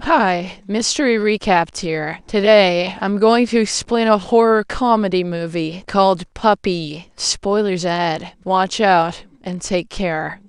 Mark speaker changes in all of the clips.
Speaker 1: Hi, Mystery Recapped here. Today, I'm going to explain a horror comedy movie called Puppy. Spoilers ahead. Watch out and take care.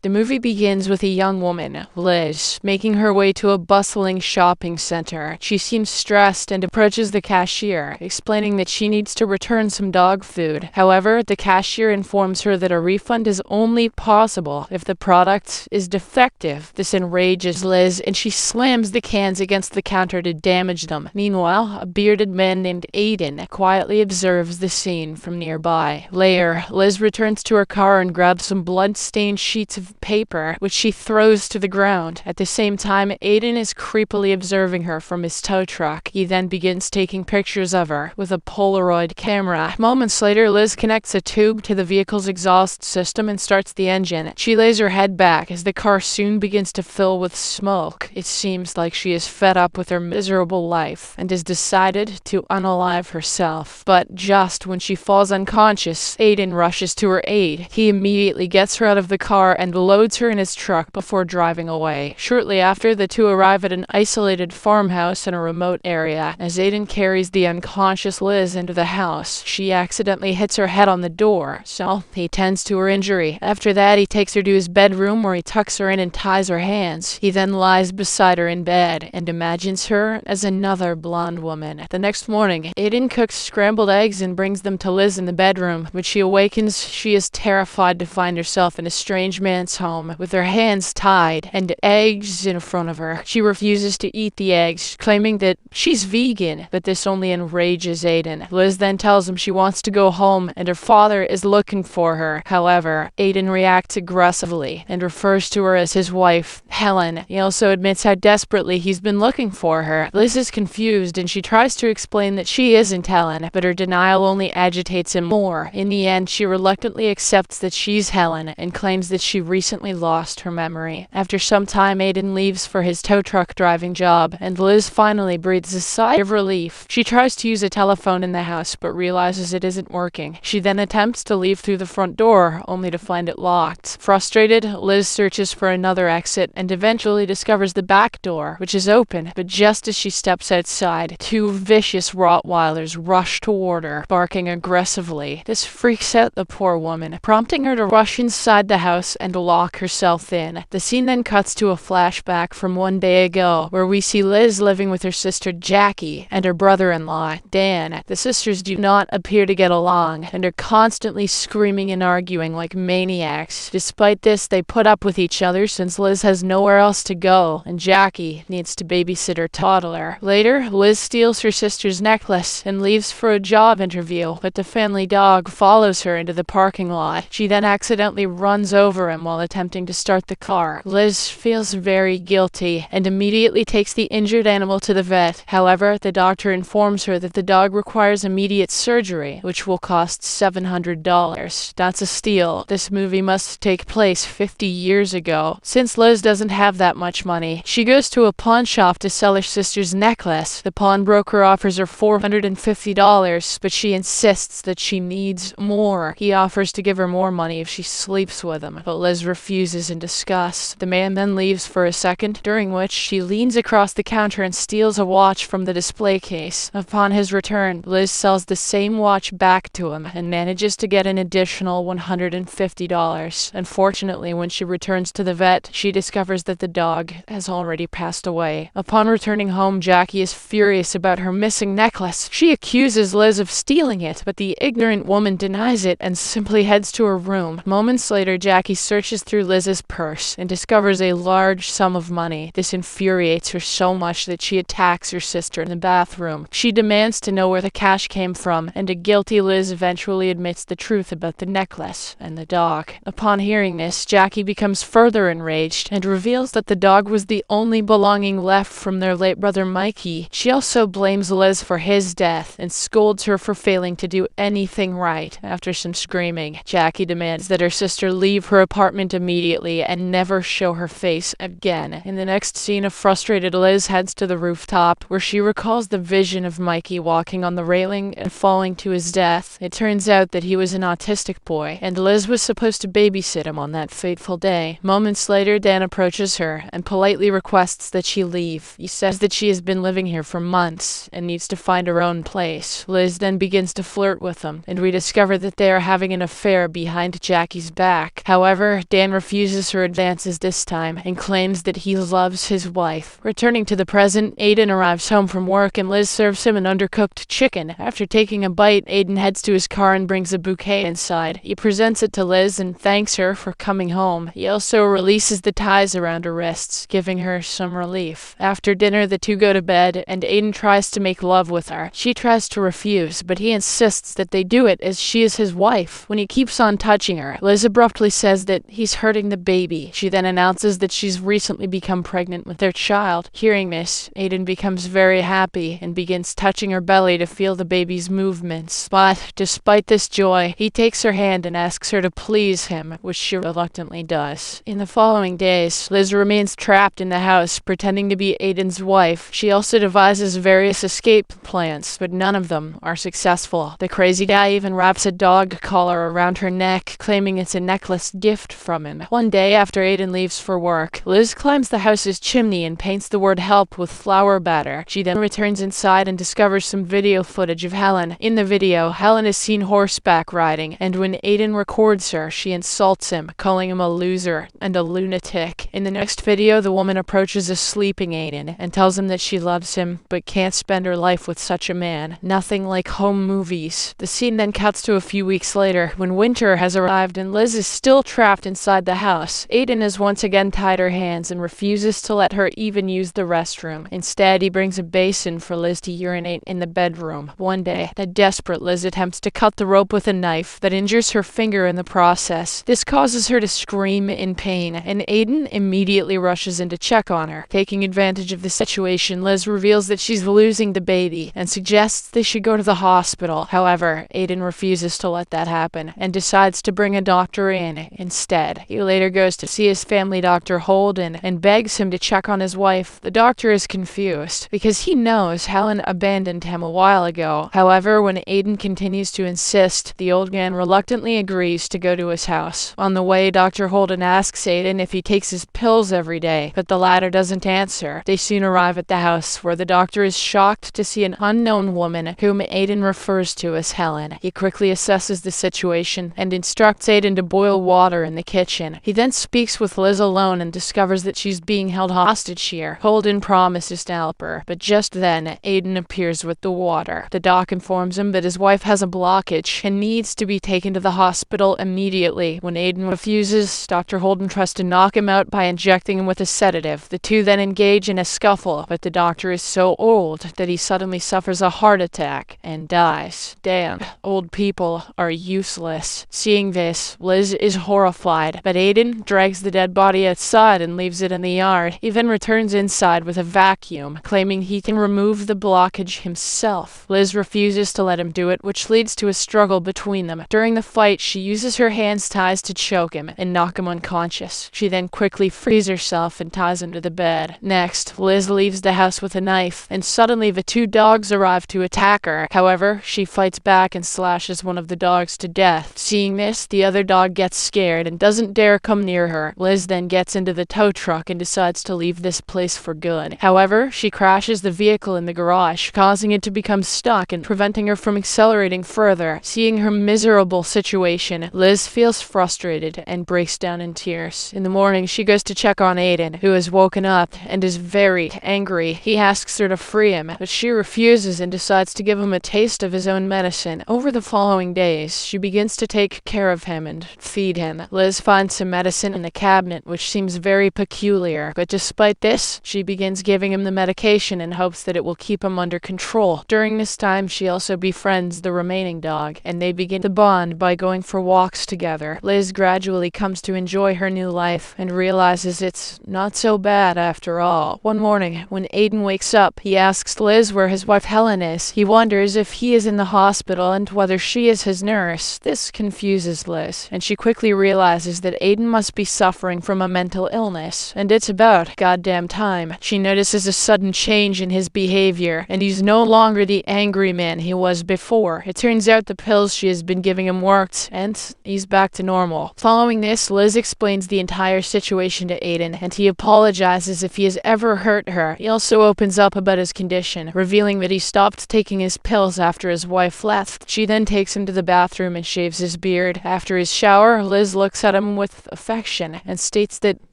Speaker 1: The movie begins with a young woman, Liz, making her way to a bustling shopping center. She seems stressed and approaches the cashier, explaining that she needs to return some dog food. However, the cashier informs her that a refund is only possible if the product is defective. This enrages Liz, and she slams the cans against the counter to damage them. Meanwhile, a bearded man named Aiden quietly observes the scene from nearby. Later, Liz returns to her car and grabs some blood-stained sheets of paper, which she throws to the ground. At the same time, Aiden is creepily observing her from his tow truck. He then begins taking pictures of her with a Polaroid camera. Moments later, Liz connects a tube to the vehicle's exhaust system and starts the engine. She lays her head back as the car soon begins to fill with smoke. It seems like she is fed up with her miserable life and has decided to unalive herself. But just when she falls unconscious, Aiden rushes to her aid. He immediately gets her out of the car and loads her in his truck before driving away. Shortly after, the two arrive at an isolated farmhouse in a remote area. As Aiden carries the unconscious Liz into the house, she accidentally hits her head on the door, so he tends to her injury. After that, he takes her to his bedroom where he tucks her in and ties her hands. He then lies beside her in bed and imagines her as another blonde woman. The next morning, Aiden cooks scrambled eggs and brings them to Liz in the bedroom. When she awakens, she is terrified to find herself in a strange man's home with her hands tied and eggs in front of her. She refuses to eat the eggs, claiming that she's vegan, but this only enrages Aiden. Liz then tells him she wants to go home and her father is looking for her. However, Aiden reacts aggressively and refers to her as his wife, Helen. He also admits how desperately he's been looking for her. Liz is confused and she tries to explain that she isn't Helen, but her denial only agitates him more. In the end, she reluctantly accepts that she's Helen and claims that she recently lost her memory. After some time, Aiden leaves for his tow truck driving job, and Liz finally breathes a sigh of relief. She tries to use a telephone in the house, but realizes it isn't working. She then attempts to leave through the front door, only to find it locked. Frustrated, Liz searches for another exit, and eventually discovers the back door, which is open, but just as she steps outside, two vicious Rottweilers rush toward her, barking aggressively. This freaks out the poor woman, prompting her to rush inside the house and lock herself in. The scene then cuts to a flashback from one day ago, where we see Liz living with her sister Jackie and her brother-in-law, Dan. The sisters do not appear to get along and are constantly screaming and arguing like maniacs. Despite this, they put up with each other since Liz has nowhere else to go and Jackie needs to babysit her toddler. Later, Liz steals her sister's necklace and leaves for a job interview, but the family dog follows her into the parking lot. She then accidentally runs over him while attempting to start the car. Liz feels very guilty and immediately takes the injured animal to the vet. However, the doctor informs her that the dog requires immediate surgery, which will cost $700. That's a steal. This movie must take place 50 years ago. Since Liz doesn't have that much money, she goes to a pawn shop to sell her sister's necklace. The pawnbroker offers her $450, but she insists that she needs more. He offers to give her more money if she sleeps with him, but Liz refuses in disgust. The man then leaves for a second, during which she leans across the counter and steals a watch from the display case. Upon his return, Liz sells the same watch back to him and manages to get an additional $150. Unfortunately, when she returns to the vet, she discovers that the dog has already passed away. Upon returning home, Jackie is furious about her missing necklace. She accuses Liz of stealing it, but the ignorant woman denies it and simply heads to her room. Moments later, Jackie searches through Liz's purse and discovers a large sum of money. This infuriates her so much that she attacks her sister in the bathroom. She demands to know where the cash came from, and a guilty Liz eventually admits the truth about the necklace and the dog. Upon hearing this, Jackie becomes further enraged and reveals that the dog was the only belonging left from their late brother Mikey. She also blames Liz for his death and scolds her for failing to do anything right. After some screaming, Jackie demands that her sister leave her apartment apartment immediately and never show her face again. In the next scene, a frustrated Liz heads to the rooftop, where she recalls the vision of Mikey walking on the railing and falling to his death. It turns out that he was an autistic boy, and Liz was supposed to babysit him on that fateful day. Moments later, Dan approaches her and politely requests that she leave. He says that she has been living here for months and needs to find her own place. Liz then begins to flirt with him, and we discover that they are having an affair behind Jackie's back. However, Dan refuses her advances this time and claims that he loves his wife. Returning to the present, Aiden arrives home from work and Liz serves him an undercooked chicken. After taking a bite, Aiden heads to his car and brings a bouquet inside. He presents it to Liz and thanks her for coming home. He also releases the ties around her wrists, giving her some relief. After dinner, the two go to bed and Aiden tries to make love with her. She tries to refuse, but he insists that they do it as she is his wife. When he keeps on touching her, Liz abruptly says that he's hurting the baby. She then announces that she's recently become pregnant with their child. Hearing this, Aiden becomes very happy and begins touching her belly to feel the baby's movements. But despite this joy, he takes her hand and asks her to please him, which she reluctantly does. In the following days, Liz remains trapped in the house, pretending to be Aiden's wife. She also devises various escape plans, but none of them are successful. The crazy guy even wraps a dog collar around her neck, claiming it's a necklace gift from him. One day, after Aiden leaves for work, Liz climbs the house's chimney and paints the word help with flour batter. She then returns inside and discovers some video footage of Helen. In the video, Helen is seen horseback riding, and when Aiden records her, she insults him, calling him a loser and a lunatic. In the next video, the woman approaches a sleeping Aiden and tells him that she loves him, but can't spend her life with such a man. Nothing like home movies. The scene then cuts to a few weeks later, when winter has arrived and Liz is still trapped inside the house. Aiden has once again tied her hands and refuses to let her even use the restroom. Instead, he brings a basin for Liz to urinate in the bedroom. One day, the desperate Liz attempts to cut the rope with a knife that injures her finger in the process. This causes her to scream in pain, and Aiden immediately rushes in to check on her. Taking advantage of the situation, Liz reveals that she's losing the baby and suggests they should go to the hospital. However, Aiden refuses to let that happen and decides to bring a doctor in instead. He later goes to see his family doctor Holden and begs him to check on his wife. The doctor is confused because he knows Helen abandoned him a while ago. However, when Aiden continues to insist, the old man reluctantly agrees to go to his house. On the way, Dr. Holden asks Aiden if he takes his pills every day, but the latter doesn't answer. They soon arrive at the house, where the doctor is shocked to see an unknown woman whom Aiden refers to as Helen. He quickly assesses the situation and instructs Aiden to boil water in the kitchen. He then speaks with Liz alone and discovers that she's being held hostage here. Holden promises to help her, but just then, Aiden appears with the water. The doc informs him that his wife has a blockage and needs to be taken to the hospital immediately. When Aiden refuses, Dr. Holden tries to knock him out by injecting him with a sedative. The two then engage in a scuffle, but the doctor is so old that he suddenly suffers a heart attack and dies. Damn, old people are useless. Seeing this, Liz is horrified, but Aiden drags the dead body outside and leaves it in the yard. He then returns inside with a vacuum, claiming he can remove the blockage himself. Liz refuses to let him do it, which leads to a struggle between them. During the fight, she uses her hands ties to choke him and knock him unconscious. She then quickly frees herself and ties him to the bed. Next, Liz leaves the house with a knife, and suddenly the two dogs arrive to attack her. However, she fights back and slashes one of the dogs to death. Seeing this, the other dog gets scared and doesn't dare come near her. Liz then gets into the tow truck and decides to leave this place for good. However, she crashes the vehicle in the garage, causing it to become stuck and preventing her from accelerating further. Seeing her miserable situation, Liz feels frustrated and breaks down in tears. In the morning, she goes to check on Aiden, who has woken up and is very angry. He asks her to free him, but she refuses and decides to give him a taste of his own medicine. Over the following days, she begins to take care of him and feed him. Liz finds some medicine in the cabinet, which seems very peculiar, but despite this, she begins giving him the medication in hopes that it will keep him under control. During this time, she also befriends the remaining dog, and they begin to bond by going for walks together. Liz gradually comes to enjoy her new life and realizes it's not so bad after all. One morning, when Aiden wakes up, he asks Liz where his wife Helen is. He wonders if he is in the hospital and whether she is his nurse. This confuses Liz, and she quickly realizes realizes that Aiden must be suffering from a mental illness, and it's about goddamn time. She notices a sudden change in his behavior, and he's no longer the angry man he was before. It turns out the pills she has been giving him worked, and he's back to normal. Following this, Liz explains the entire situation to Aiden, and he apologizes if he has ever hurt her. He also opens up about his condition, revealing that he stopped taking his pills after his wife left. She then takes him to the bathroom and shaves his beard. After his shower, Liz looks at him with affection and states that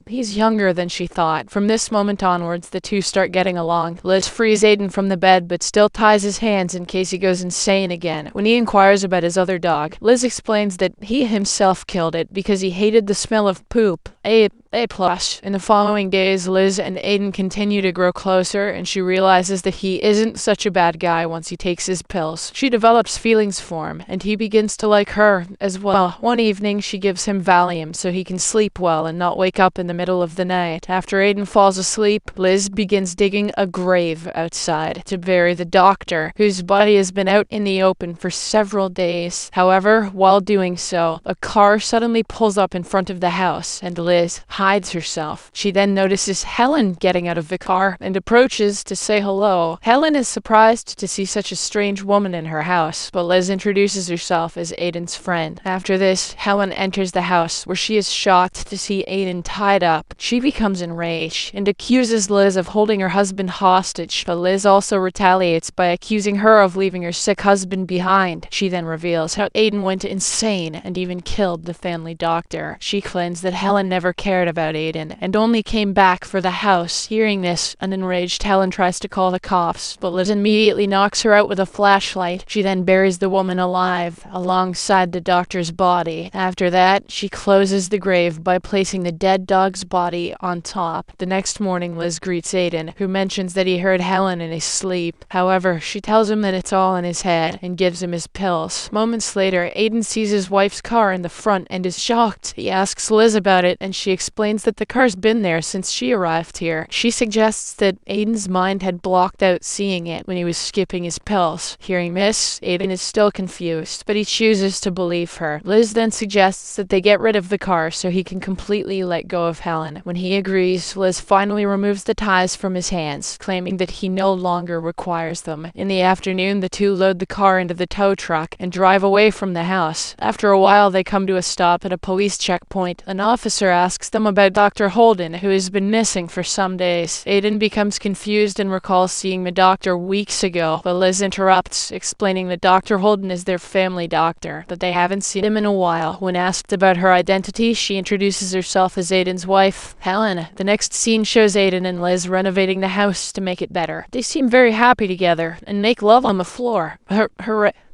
Speaker 1: he's younger than she thought. From this moment onwards, the two start getting along. Liz frees Aiden from the bed, but still ties his hands in case he goes insane again. When he inquires about his other dog, Liz explains that he himself killed it because he hated the smell of poop. A+. In the following days, Liz and Aiden continue to grow closer, and she realizes that he isn't such a bad guy once he takes his pills. She develops feelings for him, and he begins to like her as well. One evening, she gives him Valium so he can sleep well and not wake up in the middle of the night. After Aiden falls asleep, Liz begins digging a grave outside to bury the doctor, whose body has been out in the open for several days. However, while doing so, a car suddenly pulls up in front of the house, and Liz hides herself. She then notices Helen getting out of the car and approaches to say hello. Helen is surprised to see such a strange woman in her house, but Liz introduces herself as Aiden's friend. After this, Helen enters the house, where she is shocked to see Aiden tied up. She becomes enraged and accuses Liz of holding her husband hostage, but Liz also retaliates by accusing her of leaving her sick husband behind. She then reveals how Aiden went insane and even killed the family doctor. She claims that Helen never cared about Aiden and only came back for the house. Hearing this, an enraged Helen tries to call the cops, but Liz immediately knocks her out with a flashlight. She then buries the woman alive alongside the doctor's body. After that, she closes the grave by placing the dead dog's body on top. The next morning, Liz greets Aiden, who mentions that he heard Helen in his sleep. However, she tells him that it's all in his head and gives him his pills. Moments later, Aiden sees his wife's car in the front and is shocked. He asks Liz about it, and she explains that the car's been there since she arrived here. She suggests that Aiden's mind had blocked out seeing it when he was skipping his pills. Hearing this, Aiden is still confused, but he chooses to believe her. Liz then suggests that they get rid of the car so he can completely let go of Helen. When he agrees, Liz finally removes the ties from his hands, claiming that he no longer requires them. In the afternoon, the two load the car into the tow truck and drive away from the house. After a while, they come to a stop at a police checkpoint. An officer asks them about Dr. Holden, who has been missing for some days. Aiden becomes confused and recalls seeing the doctor weeks ago, but Liz interrupts, explaining that Dr. Holden is their family doctor, that they haven't seen him in a while. When asked about her identity, she introduces herself as Aiden's wife, Helen. The next scene shows Aiden and Liz renovating the house to make it better. They seem very happy together and make love on the floor.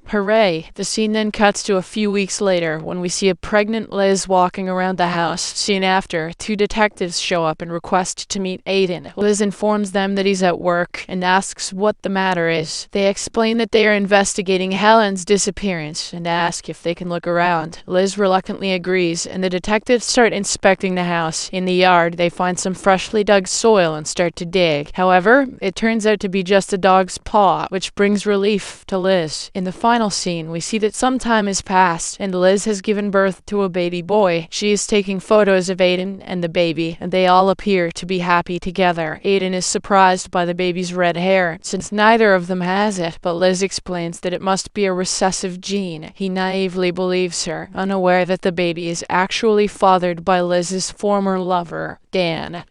Speaker 1: Hooray. The scene then cuts to a few weeks later when we see a pregnant Liz walking around the house. Soon after, two detectives show up and request to meet Aiden. Liz informs them that he's at work and asks what the matter is. They explain that they are investigating Helen's disappearance and ask if they can look around. Liz reluctantly agrees, and the detectives start inspecting the house. In the yard, they find some freshly dug soil and start to dig. However, it turns out to be just a dog's paw, which brings relief to Liz. In the final scene, we see that some time has passed, and Liz has given birth to a baby boy. She is taking photos of Aiden and the baby, and they all appear to be happy together. Aiden is surprised by the baby's red hair, since neither of them has it, but Liz explains that it must be a recessive gene. He naively believes her, unaware that the baby is actually fathered by Liz's former lover, Dan.